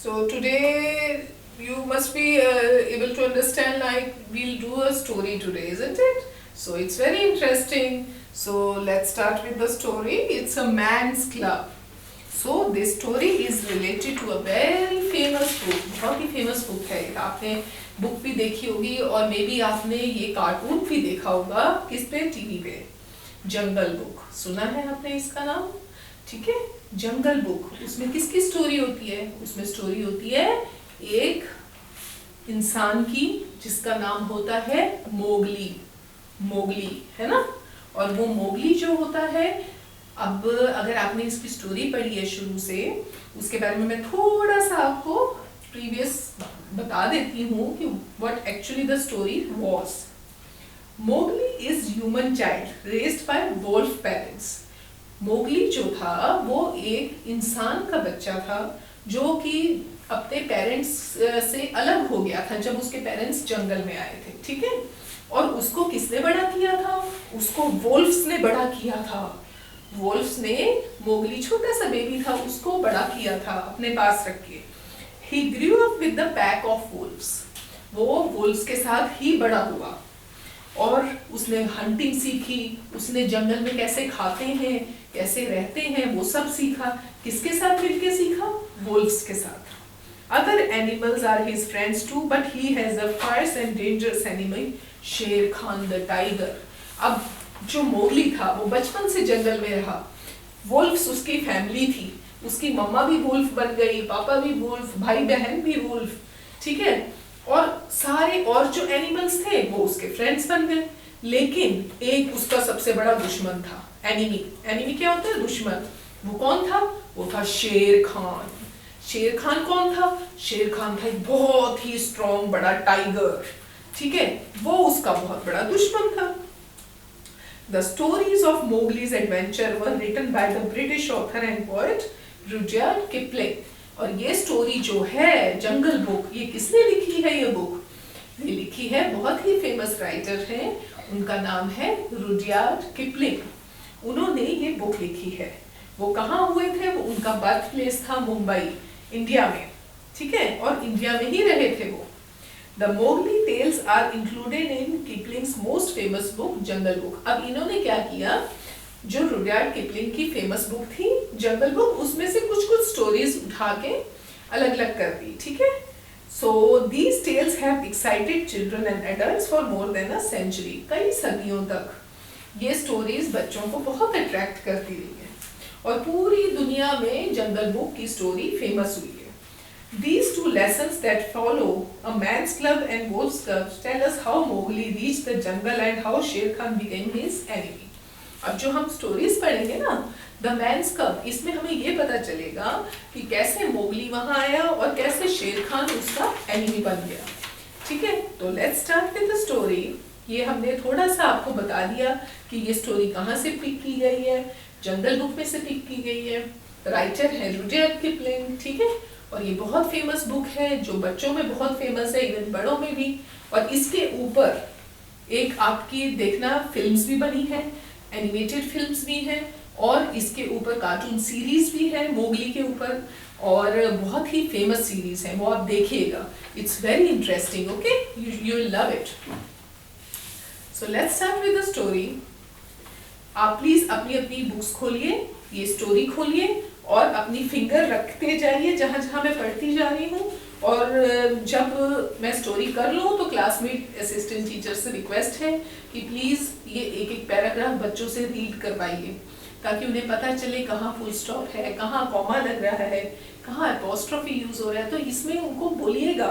So today you must be able to understand, like we'll do a story today, isn't it? So it's very interesting. So let's start with the story. It's a man's club. So this story is related to a very famous book. बहुत ही famous book है. आपने book भी देखी होगी और may be आपने ये cartoon भी देखा होगा किस पे, टीवी पे. जंगल बुक सुना है आपने इसका नाम? ठीक है, जंगल बुक. उसमें किसकी स्टोरी होती है? उसमें स्टोरी होती है एक इंसान की जिसका नाम होता है मोगली. मोगली है ना. और वो मोगली जो होता है, अब अगर आपने इसकी स्टोरी पढ़ी है शुरू से, उसके बारे में मैं थोड़ा सा आपको प्रीवियस बता देती हूँ कि what actually the story was. Mowgli is human child raised by wolf parents. Mowgli जो था वो एक इंसान का बच्चा था जो कि अपने पेरेंट्स से अलग हो गया था जब उसके पेरेंट्स जंगल में आए थे. ठीक है. और उसको किसने बड़ा किया था? उसको वोल्फ्स ने बड़ा किया था. वोल्फ्स ने, मोगली छोटा सा बेबी था, उसको बड़ा किया था अपने पास रख के. He grew up with the pack of wolves. वो वोल्फ्स के साथ ही बड़ा हुआ और उसने हंटिंग सीखी. उसने जंगल में कैसे खाते हैं, कैसे रहते हैं, वो सब सीखा. किसके साथ मिलके सीखा? वोल्फ्स के साथ. Other animals are his friends too, but he has a fires and dangerous animal, Shere Khan the tiger. अब जो मोगली था वो बचपन से जंगल में रहा. वोल्फ्स उसकी फैमिली थी. उसकी मम्मा भी वोल्फ बन गई, पापा भी वोल्फ, भाई बहन भी वोल्फ. ठीक है. और सारे और जो एनिमल्स थे वो उसके फ्रेंड्स बन गए. लेकिन एक उसका सबसे बड़ा दुश्मन था, एनिमी. एनिमी क्या होता है? दुश्मन. वो कौन था? वो था शेर खान. शेर खान कौन था? शेर खान था एक बहुत ही स्ट्रॉन्ग बड़ा टाइगर. ठीक है. वो उसका बहुत बड़ा दुश्मन था. The stories of Mowgli's adventure were written by the British author and poet Rudyard Kipling. और ये स्टोरी जो है जंगल बुक, ये किसने लिखी है? ये बुक ये लिखी है बहुत ही फेमस राइटर हैं, उनका नाम है रुडयार्ड किपलिंग. उन्होंने ये बुक लिखी है. वो कहाँ हुए थे? वो उनका बर्थ प्लेस था मुंबई, इंडिया में. ठीक है. और इंडिया में ही रहे थे वो. The Mowgli tales are included in Kipling's most famous book, jungle book. अब इन्होंने क्या किया, जो रुडयार्ड किपलिंग की फेमस बुक थी जंगल बुक, उसमें से कुछ कुछ स्टोरीज उठा के अलग अलग कर दी. ठीक है. So these tales have excited children and adults for more than a century. कई सदियों तक ये स्टोरीज बच्चों को बहुत अट्रैक्ट करती रही है और पूरी दुनिया में जंगल बुक की स्टोरी फेमस हुई है. These two lessons that follow, a man's club and wolf's club, tell us how Mowgli reached the jungle and how Sher Khan became his enemy. अब जो हम स्टोरीज पढ़ेंगे ना, द मैन्स क्लब, इसमें हमें ये पता चलेगा कि कैसे मोगली वहां आया और कैसे शेर खान उसका एनिमी बन गया. ठीक है. तो let's start with the story. ये हमने थोड़ा सा आपको बता दिया कि ये स्टोरी कहाँ से पिक की गई है. जंगल बुक में से पिक की गई है. राइटर है रुडयार्ड किपलिंग. ठीक है. और ये बहुत फेमस बुक है जो बच्चों में बहुत फेमस है, इवन बड़ों में भी. और इसके ऊपर एक आपकी देखना फिल्म्स भी बनी है, एनिमेटेड फिल्म्स भी हैं, और इसके ऊपर कार्टून सीरीज भी है मोगली के ऊपर, और बहुत ही फेमस सीरीज है, वो आप देखिएगा. It's very interesting. Okay, you will love it. So let's start with the story. आप प्लीज अपनी अपनी बुक्स खोलिए, ये स्टोरी खोलिए और अपनी फिंगर रखते जाइए जहां जहां मैं पढ़ती जा रही हूँ. और जब मैं स्टोरी कर लूँ तो क्लासमेट असिस्टेंट टीचर से रिक्वेस्ट है कि प्लीज ये एक एक पैराग्राफ बच्चों से रीड करवाइए ताकि उन्हें पता चले कहाँ फुल स्टॉप है, कहाँ कॉमा लग रहा है, कहाँ अपॉस्ट्रोफी यूज हो रहा है. तो इसमें उनको बोलिएगा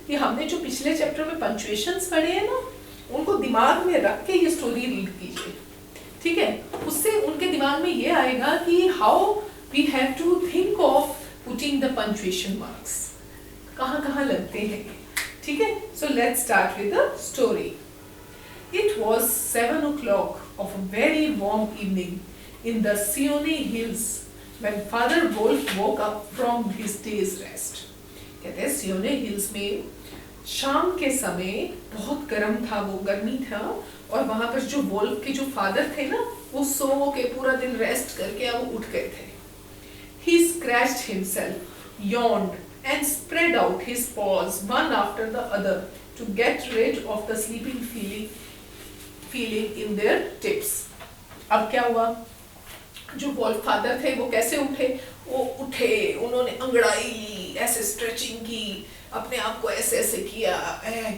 कि हमने जो पिछले चैप्टर में पंक्चुएशंस पढ़े हैं ना, उनको दिमाग में रख के ये स्टोरी रीड कीजिए. ठीक है. उससे उनके दिमाग में ये आएगा कि how we have to think of putting the punctuation marks. कहाँ लगते हैं. ठीक है. So let's start with the story. It was 7 o'clock of a very warm evening in the Seonee Hills when Father Wolf woke up from his day's rest. कहते हैं सियोने hills में शाम के समय बहुत गर्म था, वो गर्मी था, और वहां पर जो वोल्फ के जो फादर थे ना, वो सो के पूरा दिन रेस्ट करके अब उठ गए थे. He scratched himself, yawned and spread out his paws one after the other to get rid of the sleeping feeling in their tips. अब क्या हुआ, जो वॉल्फ फादर थे वो कैसे उठे, वो उठे, उन्होंने अंगड़ाई ली, ऐसे स्ट्रेचिंग की, अपने आप को ऐसे ऐसे किया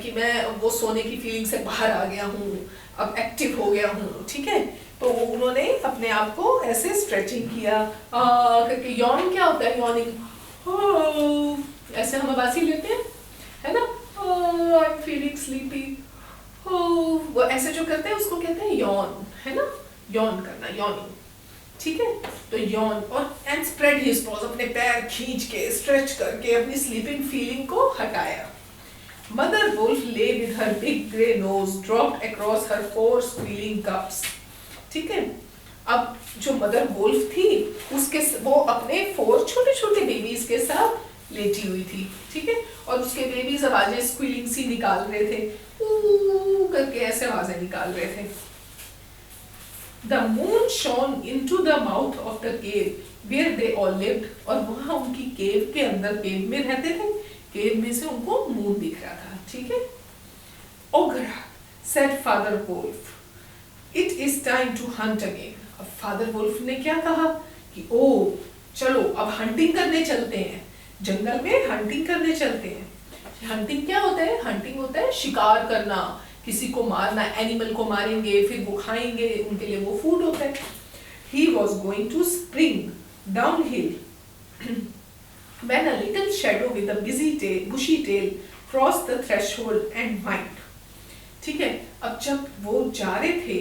कि मैं वो सोने की फीलिंग से बाहर आ गया हूँ, अब एक्टिव हो गया हूँ, ठीक है। तो उन्होंने अपने आप को ऐसे स्ट्रेचिंग किया, क्योंकि यॉन क्या होता है, यॉर्निंग, ऐसे हम आवाज़ लेते हैं, है ना, आई एम फीलिंग स्लीपी, वो ऐसे जो करते हैं उसको कहते हैं यॉन, है ना, यॉन करना, यॉर्निंग, ठीक है। तो यॉन और एंड स्प्रेड हिज पॉज, अपने पैर खींच के स्ट्रेच करके अपनी स्लीपिंग फीलिंग को हटाया। Mother wolf lay with her big grey nose dropped across her 4 squealing cubs, ठीक है। अब जो मदर वुल्फ थी उसके वो अपने 4 छोटे छोटे बेबीज के साथ लेटी हुई थी, ठीक है, और उसके बेबीज आवाजें स्क्वीलिंग सी निकाल रहे थे, करके ऐसे आवाजें निकाल रहे थे। The moon shone into the mouth of the cave where they all lived, और वहाँ उनकी केव के अंदर, केव में रहते थे, केव में से उनको मून दिख रहा था, ठीक है। ओगरा said Father Wolf, it is time to hunt again. अब फादर वुल्फ ने क्या कहा कि ओ चलो अब हंटिंग करने चलते हैं, जंगल में हंटिंग करने चलते हैं। हंटिंग क्या होता है, हंटिंग होता है शिकार करना, किसी को मारना, एनिमल को मारेंगे फिर वो खाएंगे, उनके लिए वो फूड होता है। He was going to spring downhill when a little shadow with a bushy tail crossed the threshold and whined. ठीक है, अब जब वो जा रहे थे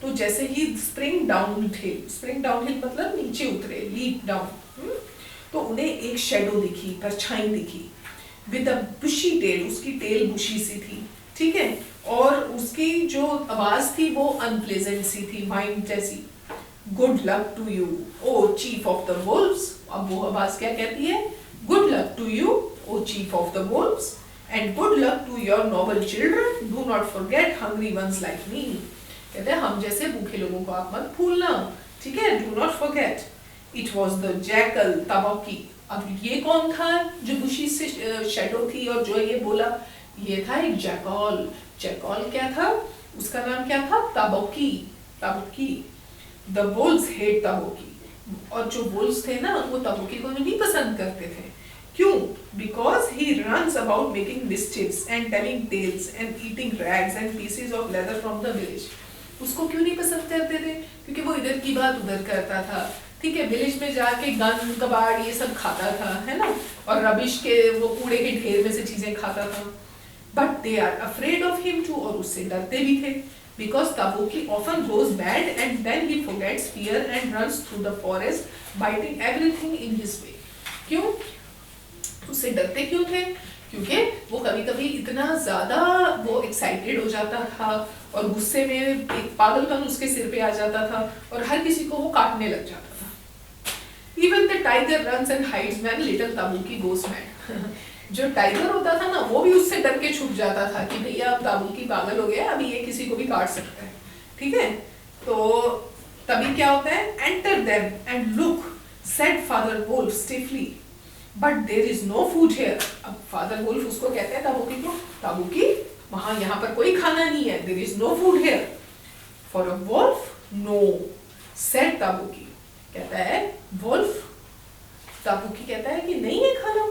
तो जैसे ही स्प्रिंग डाउनहिल मतलब नीचे उतरे, लीप डाउन, तो उन्हें एक शेडो दिखी, परछाई दिखी, विद अ बुशी टेल, उसकी टेल बुशी सी थी, ठीक है, और उसकी जो आवाज थी वो अनप्लेजेंट सी थी, माइंड जैसी। Good luck to you O chief of the wolves, अब वो आवाज क्या कहती है, good luck to you O chief of the wolves, and good luck to your noble children, do not forget hungry ones like me. कहते हैं हम जैसे भूखे लोगों को आप मत भूलना, ठीक है, do not forget. It was the jackal Tabaqui. अब ये कौन था जो बुशी से शेडो थी और जो ये बोला, ये था एक जैकल। जैकल क्या था, उसका नाम क्या था, ताबोकी, ताबोकी। The wolves hate ताबोकी, और जो wolves थे ना वो ताबोकी को नहीं पसंद करते थे। क्यों? Because he runs about making mischiefs and telling tales and eating rags and pieces of leather from the village. उसको क्यों नहीं पसंद करते थे? क्योंकि वो इधर की बात उधर करता था, ठीक है, विलेज में जाके गन कबाड़ ये सब खाता था, है ना, और रबिश के वो कूड़े के ढेर में से चीजें खाता था। But they are afraid of him too, और उससे डरते भी थे, because Tabuki often goes bad and then he forgets fear and runs through the forest biting everything in his way. क्यों? उससे डरते क्यों थे? क्योंकि वो कभी कभी इतना ज्यादा वो एक्साइटेड हो जाता था और गुस्से में एक पागलपन उसके सिर पे आ जाता था और हर किसी को वो काटने लग जाता था। Even the tiger runs and hides when little Tabuki goes mad. जो टाइगर होता था ना वो भी उससे डर के छुप जाता था कि भैया अब ताबुकी पागल हो गया, अभी ये किसी को भी काट सकता है, ठीक है। तो तभी क्या होता है, enter them and look, said Father Wolf stiffly. But there is no food here. अब फादर वुल्फ उसको कहते हैं ताबुकी को, ताबुकी वहां यहाँ पर कोई खाना नहीं है, there is no food here. For a wolf, no, said ताबुकी। कहता है वुल्फ, ताबुकी कहता है कि नहीं है खाना।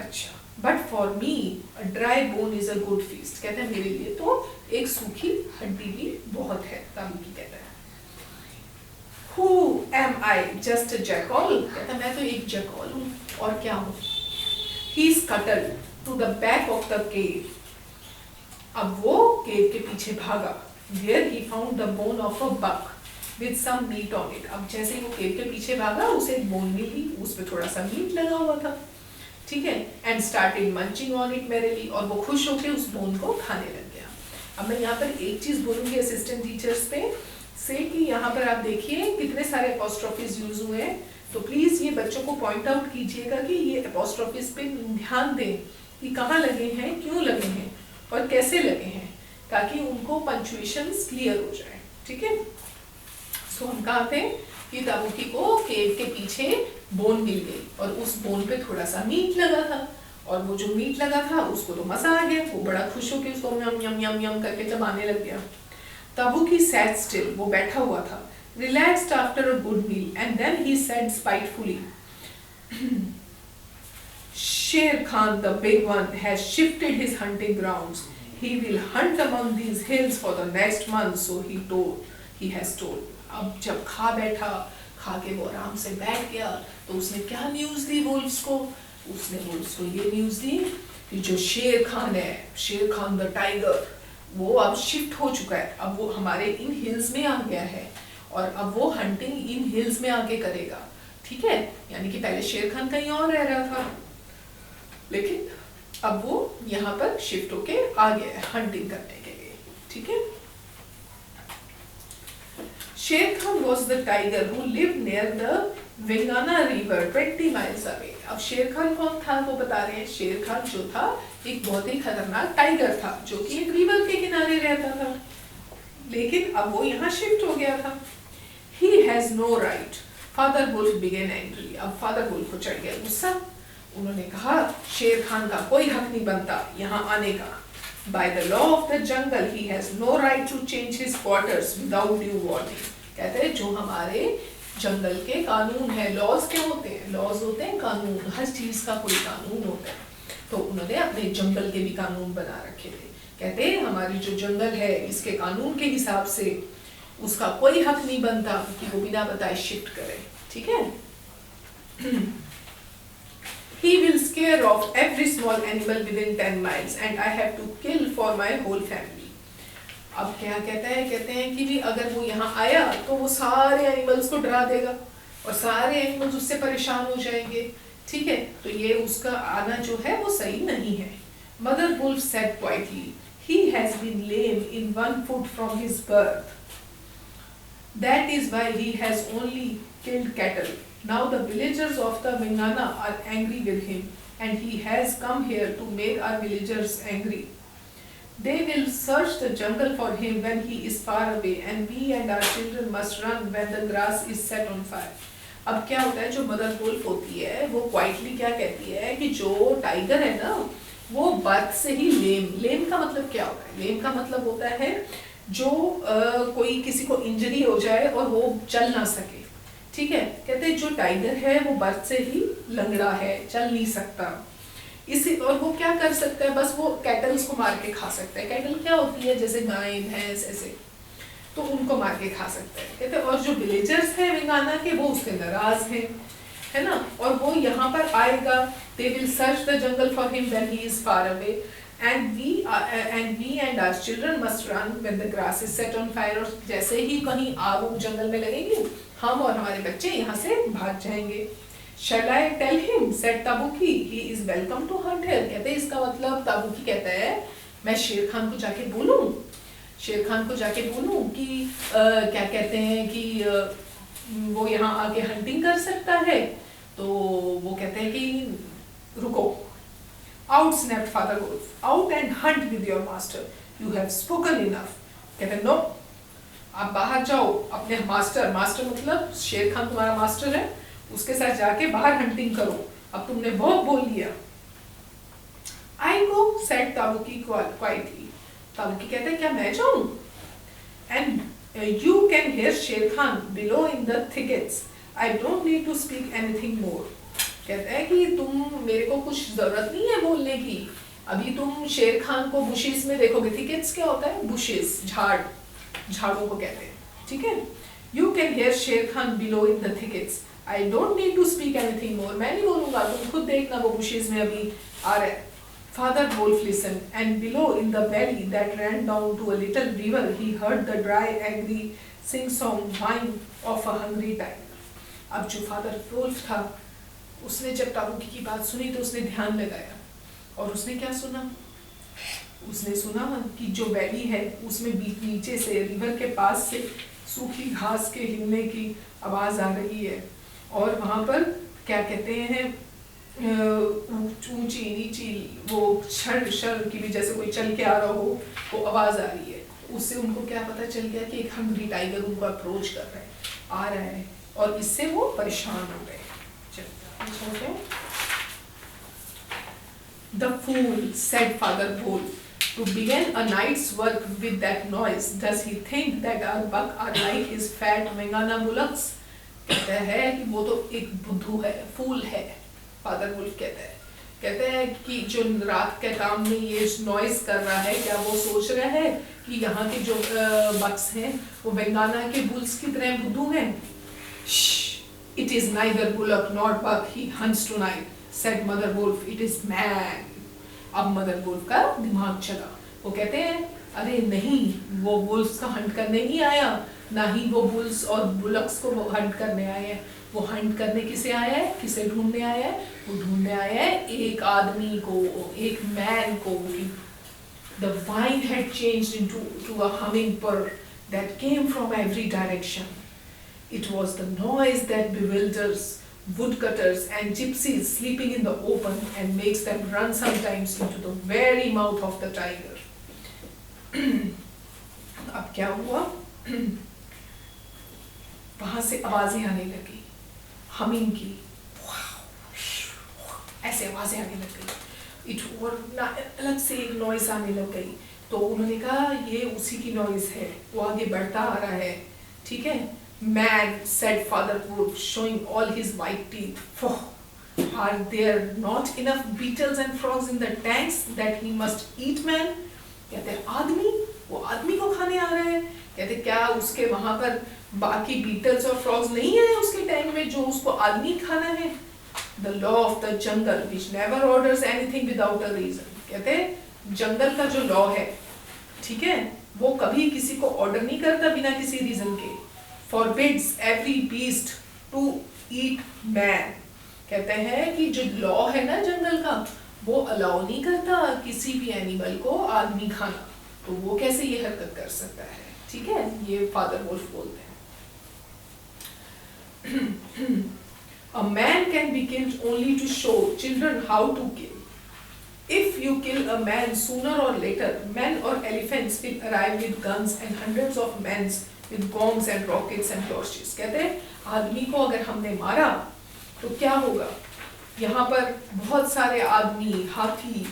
अच्छा, but for me a dry bone is a good feast। कहते हैं मेरे लिए तो एक सूखी हड्डी भी बहुत है, ताबुकी कहता है। Who am I? Just a jackal? कहता मैं तो एक जैकल हूँ, और क्या हूँ? He scuttled to the back of the cave. अब वो केव के पीछे भागा। There he found the bone of a buck with some meat on it. अब जैसे ही वो केव के पीछे भागा उसे एक बोन मिली, उस पे थोड़ा सा मीट लगा हुआ था, ठीक है, and started munching on it merrily, और वो खुश होकर उस बोन को खाने लग गया। अब मैं यहाँ पर एक चीज बोलूंगी असिस्टेंट टीचर्स पे से कि यहाँ पर आप देखिए कितने सारे एपोस्ट्रोफीज यूज हुए हैं, तो प्लीज ये बच्चों को पॉइंट आउट कीजिएगा कि ये एपोस्ट्रोफीज पे ध्यान दें कि कहाँ लगे हैं, क्यों लगे हैं और कैसे लगे हैं, ताकि उनको पंक्चुएशंस क्लियर हो जाए, ठीक है। सो हम कहाँ थे, कि ताबूकी को केव के पीछे बोन मिल गई और उस बोन पे थोड़ा सा मीट लगा था, और वो जो मीट लगा था उसको तो मजा आ गया, वो बड़ा खुश होकर उसको यम यम यम यम करके चबाने लग गया। ताबूकी sat still, वो बैठा हुआ था, relaxed after a good meal, and then he said spitefully, Sher Khan, the big one, has shifted his hunting grounds. He will hunt among these hills for the next month, so he has told. अब जब खा बैठा, खा के वो आराम से बैठ गया, तो उसने क्या न्यूज़ दी वुल्फ्स को? उसने वुल्फ्स को ये न्यूज़ दी कि जो शेर खान है, शेर खान द टाइगर, वो अब शिफ्ट हो चुका है, अब वो हमारे इन हिल्स में आ गया है और अब वो हंटिंग इन हिल्स में आके करेगा, ठीक है। यानी कि पहले शेर खान कहीं और रह रहा था, लेकिन अब वो यहाँ पर शिफ्ट होके आ गया है हंटिंग करने के लिए, ठीक है। शेर Khan was the tiger who lived near the Vingana river 20 miles away. अब शेर खान कौन था वो बता रहे हैं। शेर खान जो था एक बहुत ही खतरनाक टाइगर था जो कि एक रिवर के किनारे रहता था, लेकिन अब वो यहाँ शिफ्ट हो गया था। He has no right. Father Wolf began angrily. अब फादर वुल्फ को चढ़ गया गुस्सा। उन्होंने कहा शेर खान का कोई हक नहीं बनता यहाँ आने का। By the law of the jungle, he has no right to change his quarters without due warning. कहते हैं जो हमारे जंगल के कानून है, लॉज क्या होते हैं? लॉज होते हैं कानून, हर चीज का कोई कानून होता है। तो उन्होंने अपने जंगल के भी कानून बना रखे थे। कहते हैं हमारी जो जंगल है इसके कानून के हिसाब से उसका कोई हक नहीं बनता कि वो बिना बताए शिफ्ट करे, ठीक है। He will scare off every small animal within 10 miles and I have to kill for my whole family. अब क्या कहता है? कहते हैं कि भी अगर वो यहाँ आया तो वो सारे एनिमल्स को डरा देगा और सारे एनिमल्स उससे परेशान हो जाएंगे, ठीक है। तो ये उसका आना जो है वो सही नहीं है। Mother Wolf said quietly, he has been lame in one foot from his birth. That is why he has only killed cattle. Now the villagers of the Vingana are angry with him and he has come here to make our villagers angry. They will search the jungle for him when he is far away and we and our children must run when the grass is set on fire. अब क्या होता है, जो mother wolf होती है वो quietly क्या कहती है कि जो टाइगर है ना वो बर्थ से ही लेम का मतलब क्या होता है? लेम का मतलब होता है जो कोई किसी को इंजरी हो जाए और वो चल ना सके, ठीक है। कहते हैं जो टाइगर है वो बर्थ से ही लंगड़ा है, चल नहीं सकता। इसी और वो क्या कर सकता है? बस वो कैटल्स को मार के खा सकता है। कैटल क्या होती है? जैसे गाय भैंस ऐसे, तो उनको मार के खा सकता है। कहते हैं और जो विलेजर्स हैं विंगाना के वो उसके नाराज हैं, है ना। और वो यहाँ पर आएगा, they will search the jungle for him when he is far away and we and our children must run when the grass is set on fire. और जैसे ही कहीं आग जंगल में लगेगी हम और हमारे बच्चे यहाँ से भाग जाएंगे। Shall I tell him? said ताबूकी. He is welcome to hunt here. कहते हैं इसका मतलब ताबूकी कहता है मैं शेर खान को जाके बोलूं, शेर खान को जाके बोलूं कि क्या कहते हैं कि वो यहाँ आके हंटिंग कर सकता है। तो वो कहते हैं कि रुको। Out snapped Father Wolf. Out and hunt with your master. You have spoken enough. कहते हैं नो, आप बाहर जाओ अपने मास्टर मतलब शेर खान तुम्हारा मास्टर है, उसके साथ जाके बाहर हंटिंग करो, अब तुमने बहुत बोल लिया। I go, said ताबूकी quietly. ताबूकी कहते हैं क्या मैं जाऊं? And you can hear शेर Khan below in the thickets. I don't need to speak anything more. कहते हैं कि तुम मेरे को कुछ जरूरत नहीं है बोलने की, अभी तुम शेर खान को बुशेस में देखोगे। थिकेट्स क्या होता है? बुशेस, झाड़ों को कहते हैं, ठीक है। You can hear शेर Khan below in the thickets. I don't need to speak anything more. मैं नहीं बोलूँगा, तुम खुद देखना वो बुशेस में अभी आ रहा है। Father Wolf listened, and below in the valley that ran down to a little river, he heard the dry, angry sing-song whine of a hungry tiger. अब जो Father Wolf था, उसने जब ताबूकी की बात सुनी तो उसने ध्यान लगाया और उसने क्या सुना? उसने सुना कि जो वैली है उसमें बीच नीचे से रिवर के पास से सूखी घास के हिलने की आवाज आ रही है और वहाँ पर क्या कहते हैं ऊंची नीची वो शर की भी जैसे कोई चल के आ रहा हो वो आवाज आ रही है। उससे उनको क्या पता चल गया कि एक हंग्री टाइगर उनको अप्रोच कर रहा है, आ रहा है। और इससे वो परेशान हो गए। चलिए The fool, said Father Bull, to begin a night's work with that noise. Does he think that our buck are like his fat Vengana bullocks? कहते हैं कि वो तो एक बुद्धू है, फूल है। फादर वुल्फ कहते हैं कि जो रात के काम में ये नॉइज कर रहा है, क्या वो सोच रहा है कि यहाँ के जो बक्स हैं वो बेंगाना के बुल्स की तरह बुद्धू हैं? It is neither bullock nor buck he hunts tonight, said Mother Wolf. It is man. अब मदर वुल्फ का दिमाग चला। वो कहते हैं अरे नहीं, वो वुल्फ्स का हंट करने नहीं आया, ना ही वो बुल्स और बुलक्स को वो हंट करने आए हैं। वो हंट करने किसे आया है, किसे ढूंढने आया है? वो ढूंढने आया है एक आदमी को, एक मैन को। The vine had changed into a humming bird that came from every direction. It was the noise that bewilders woodcutters and gypsies sleeping in the open and makes them run sometimes into the very mouth of the tiger. अब क्या हुआ? वहां से आवाजें आने लगी, humming की, ऐसे आवाजें आने लग गई। अलग से एक नॉइज आने लग गई। तो उन्होंने कहा ये उसी की नॉइज है, वो आगे बढ़ता आ रहा है। ठीक है। Man, said Father Wolf, showing all his white teeth. Are there not enough beetles and frogs in the tanks that he must eat, man? कहते आदमी, वो आदमी को खाने आ रहा है। कहते क्या उसके वहां पर बाकी बीटल्स और फ्रॉग्स नहीं है उसके टैंक में जो उसको आदमी खाना है? The law of the jungle which never orders anything without a reason. कहते जंगल का जो लॉ है, ठीक है, वो कभी किसी को ऑर्डर नहीं करता बिना किसी रीजन के। Forbids every beast to eat man. कहते हैं कि जो लॉ है ना जंगल का, वो अलाउ नहीं करता किसी भी एनिमल को आदमी खाना। तो वो कैसे ये हरकत कर सकता है? ठीक है, ये फादर वुल्फ बोलते हैं। A man can be killed only to show children how to kill. If you kill a man sooner or later, men or elephants will arrive with guns and hundreds of men with bombs and rockets and torches. कहते हैं आदमी को अगर हमने मारा तो क्या होगा? यहाँ पर बहुत सारे आदमी हाथी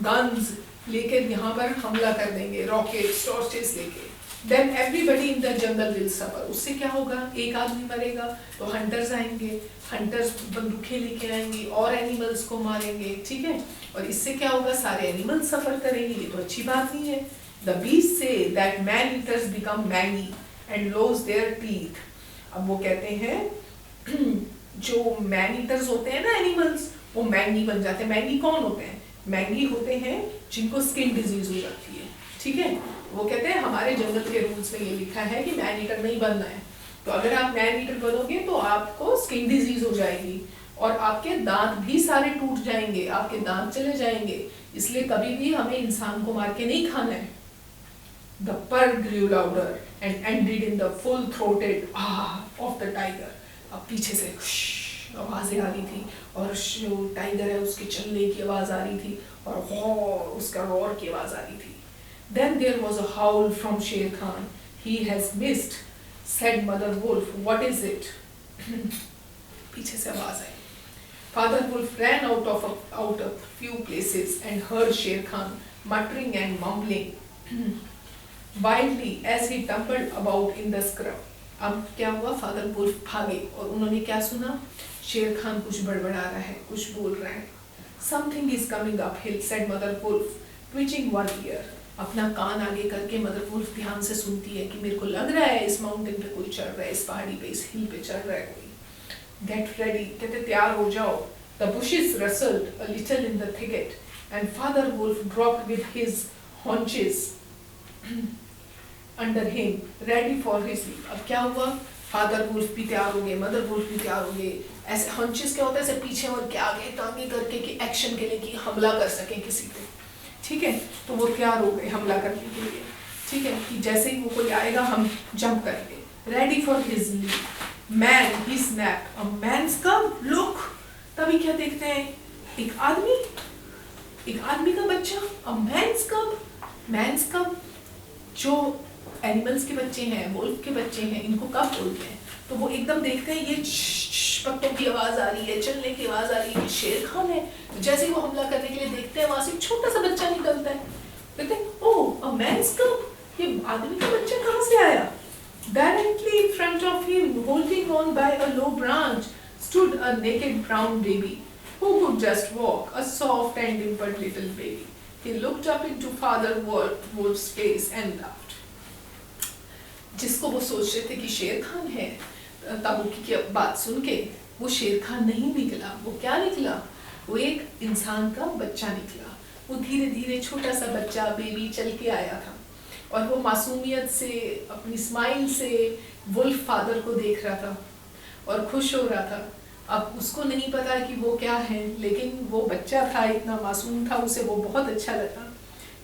गन्स लेकर यहाँ पर हमला कर देंगे, रॉकेट्स टॉर्चेस लेके। Then everybody in the jungle will suffer. उससे क्या होगा? एक आदमी मरेगा तो हंटर्स आएंगे, हंटर्स बंदूकें लेके आएंगे और एनिमल्स को मारेंगे। ठीक है, और इससे क्या होगा? सारे एनिमल्स सफर करेंगे। ये तो अच्छी बात नहीं है। The beasts say that man eaters become mangy and lose their teeth. अब वो कहते हैं जो मैन ईटर्स होते हैं ना एनिमल्स, वो मैंगी बन जाते हैं। मैंगी कौन होते हैं? मैंगी होते हैं जिनको स्किन डिजीज हो जाती है। ठीक है, वो कहते हैं हमारे जंगल के रूल्स में ये लिखा है कि मैन ईटर नहीं बनना है। तो अगर आप मैन ईटर बनोगे तो आपको स्किन डिजीज हो जाएगी और आपके दांत भी सारे टूट जाएंगे, आपके दांत चले जाएंगे। इसलिए कभी भी हमें इंसान को मार के नहीं खाना है। The purr grew louder and ended in the full-throated ah of the tiger. अब पीछे से आवाजें आ रही थी और जो टाइगर है उसके चलने की आवाज आ रही थी और उसका रोर की आवाज आ रही थी। Then there was a howl from Sher Khan. He has missed, said Mother Wolf. What is it? पीछे से आवाज आई। Father Wolf ran out of few places and heard Sher Khan muttering and mumbling wildly as he tumbled about in the scrub. अब क्या हुआ? Father wolf भागे और उन्होंने क्या सुना? शेर खान कुछ बड़बड़ा रहा है, कुछ बोल रहा है। Something is coming uphill, said Mother Wolf, twitching one ear. अपना कान आगे करके मदर वुल्फ ध्यान से सुनती है कि मेरे को लग रहा है इस माउंटेन पे कोई चढ़ रहा है, इस पहाड़ी पे, इस हिल पे चढ़ रहा है कोई। Get ready, कहते तैयार हो जाओ। The bushes rustled a little in the thicket, and Father Wolf dropped with his haunches under him, ready for his leap. अब क्या हुआ? फादर वुल्फ भी तैयार हो गए, मदर वुल्फ भी तैयार हो गए। ऐसे हंचेस क्या होता है? ऐसे पीछे और के आगे टांगे करके कि एक्शन के लिए कि हमला कर सके किसी पे। ठीक है, तो वो तैयार हो गए हमला करने के लिए। ठीक है, कि जैसे ही वो कोई आएगा हम जंप करेंगे। Ready for his leap. Man he snapped a man's cub look. तभी क्या देखते हैं? एक आदमी का बच्चा। अ मैन्स कब जो एनिमल्स के बच्चे हैं, वुल्फ के बच्चे हैं, इनको कब बोलते हैं? तो वो एकदम देखते हैं ये पत्तों की आवाज आ रही है, चलने की आवाज आ रही है, शेर खान है। तो जैसे ही वो हमला करने के लिए देखते हैं, वहां से एक छोटा सा बच्चा निकलता है। कहते हैं ओह अ मैन्स कब, ये आदमी का बच्चा कहाँ से आया? Directly in front of him, holding on by a low branch, stood a naked brown baby who could just walk, a soft and dimpled little baby. He looked up into Father Wolf's face and laughed. जिसको वो सोच रहे थे कि शेर खान है, ताबूकी की बात सुन के वो शेर खान नहीं निकला। वो क्या निकला? वो एक इंसान का बच्चा निकला। वो धीरे धीरे छोटा सा बच्चा बेबी चल के आया था और वो मासूमियत से, अपनी स्माइल से वुल्फ फादर को देख रहा था और खुश हो रहा था। अब उसको नहीं पता कि वो क्या है, लेकिन वो बच्चा था, इतना मासूम था, उसे वो बहुत अच्छा लगा।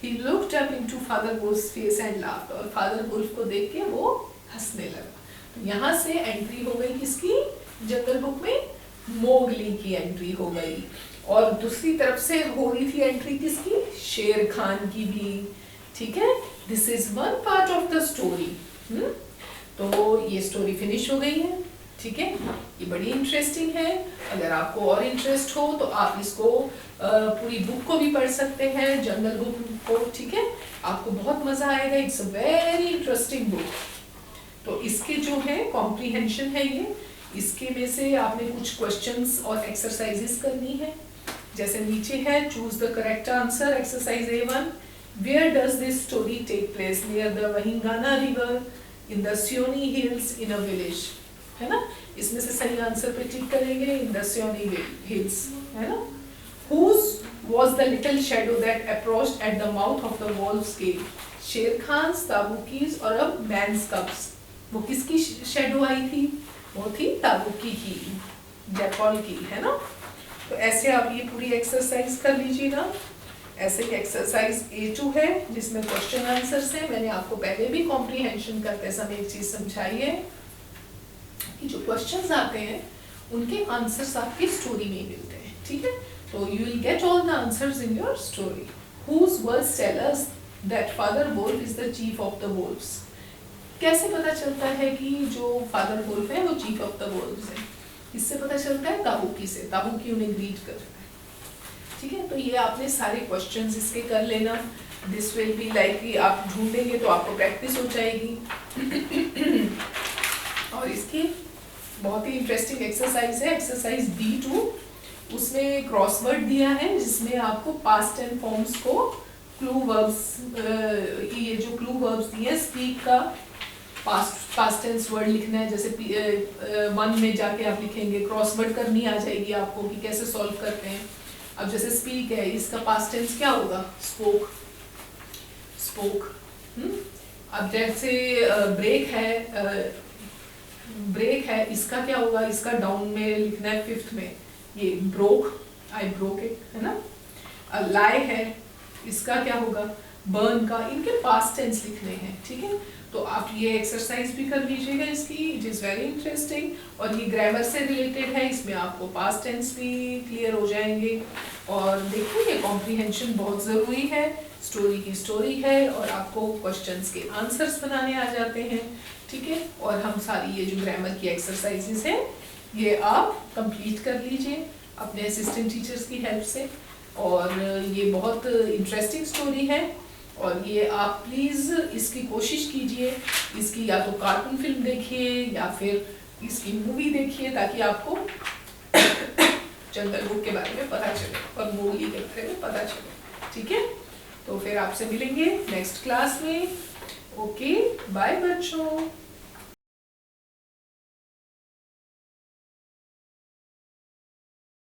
He looked up into Father Wolf's face and laughed, और फादर वुल्फ को देख के वो हंसने लगा। तो यहाँ से एंट्री हो गई किसकी जंगल बुक में? मोगली की एंट्री हो गई। और दूसरी तरफ से हो रही थी एंट्री किसकी? शेर खान की भी। ठीक है, this is one part of the story. तो ये स्टोरी फिनिश हो गई है। ठीक है, ये बड़ी इंटरेस्टिंग है। अगर आपको और इंटरेस्ट हो तो आप इसको पूरी बुक को भी पढ़ सकते हैं, जंगल बुक को। ठीक है, आपको बहुत मजा आएगा। It's a very interesting book. तो इसके जो है कॉम्प्रीहेंशन है ये, इसके में से आपने कुछ क्वेश्चंस और एक्सरसाइजेस करनी है। जैसे नीचे है, choose the correct answer, exercise A1। Where does this story take place? Near the Vahingana river, in the Sioni hills, in a village. है ना? इसमें से सही आंसर पे टिक करेंगे, in the Sioni hills, है ना? Whose was the little shadow that approached at the mouth of the wolf's cave? शेर खान्स, ताबूकीज और अब मैन्स कब्स। वो किसकी शेडो आई थी? वो थी ताबूकी की, जैकॉल की, है ना? तो ऐसे आप ये पूरी एक्सरसाइज कर लीजिए ना। ऐसे ही एक्सरसाइज A2 है जिसमें क्वेश्चन आंसर्स हैं। मैंने आपको पहले भी कॉम्प्रीहेंशन करते समय एक चीज समझाई है कि जो क्वेश्चंस आते हैं उनके आंसर्स आपकी स्टोरी में ही मिलते हैं। ठीक है, तो you will get all the answers in your story. Whose words tell us that Father Wolf is the chief of the wolves? कैसे पता चलता है कि जो फादर वुल्फ है वो चीफ ऑफ द वुल्व्स है? इससे पता चलता है ताबूकी से। ताबूकी उन्हें ग्रीट कर रहा है। ठीक है, तो ये आपने सारे क्वेश्चंस इसके कर लेना। दिस विल बी लाइक कि आप ढूंढेंगे तो आपको प्रैक्टिस हो जाएगी। और इसकी बहुत ही इंटरेस्टिंग एक्सरसाइज है, एक्सरसाइज B2। उसमें क्रॉसवर्ड दिया है जिसमें आपको पास्ट एंड फॉर्म्स को क्लू वर्ब्स, ये जो क्लू वर्ब्स दिए, स्पीक का पास्ट टेंस वर्ड लिखना है। जैसे 1 में जाके आप लिखेंगे, क्रॉसवर्ड करनी आ जाएगी आपको कि कैसे सॉल्व करते हैं। अब जैसे स्पीक है, इसका पास्ट टेंस क्या होगा? Spoke, spoke. अब जैसे ब्रेक है, इसका क्या होगा? इसका डाउन में लिखना है 5th में, ये ब्रोक, आई ब्रोक इट, है ना? लाई है, इसका क्या होगा? बर्न का। इनके पास्ट टेंस लिखने हैं। ठीक है, तो आप ये एक्सरसाइज भी कर लीजिएगा इसकी। इट इज़ वेरी इंटरेस्टिंग और ये ग्रामर से रिलेटेड है। इसमें आपको पास्ट टेंस भी क्लियर हो जाएंगे। और देखिए, ये कॉम्प्रीहेंशन बहुत ज़रूरी है। स्टोरी की स्टोरी है और आपको क्वेश्चंस के आंसर्स बनाने आ जाते हैं। ठीक है, और हम सारी ये जो ग्रामर की एक्सरसाइजेस हैं ये आप कंप्लीट कर लीजिए अपने असिस्टेंट टीचर्स की हेल्प से। और ये बहुत इंटरेस्टिंग स्टोरी है और ये आप प्लीज़ इसकी कोशिश कीजिए। इसकी या तो कार्टून फिल्म देखिए या फिर इसकी मूवी देखिए ताकि आपको जंगल बुक के बारे में पता चले और मोगली के बारे में पता चले। ठीक है, तो फिर आपसे मिलेंगे नेक्स्ट क्लास में। ओके, बाय बच्चों।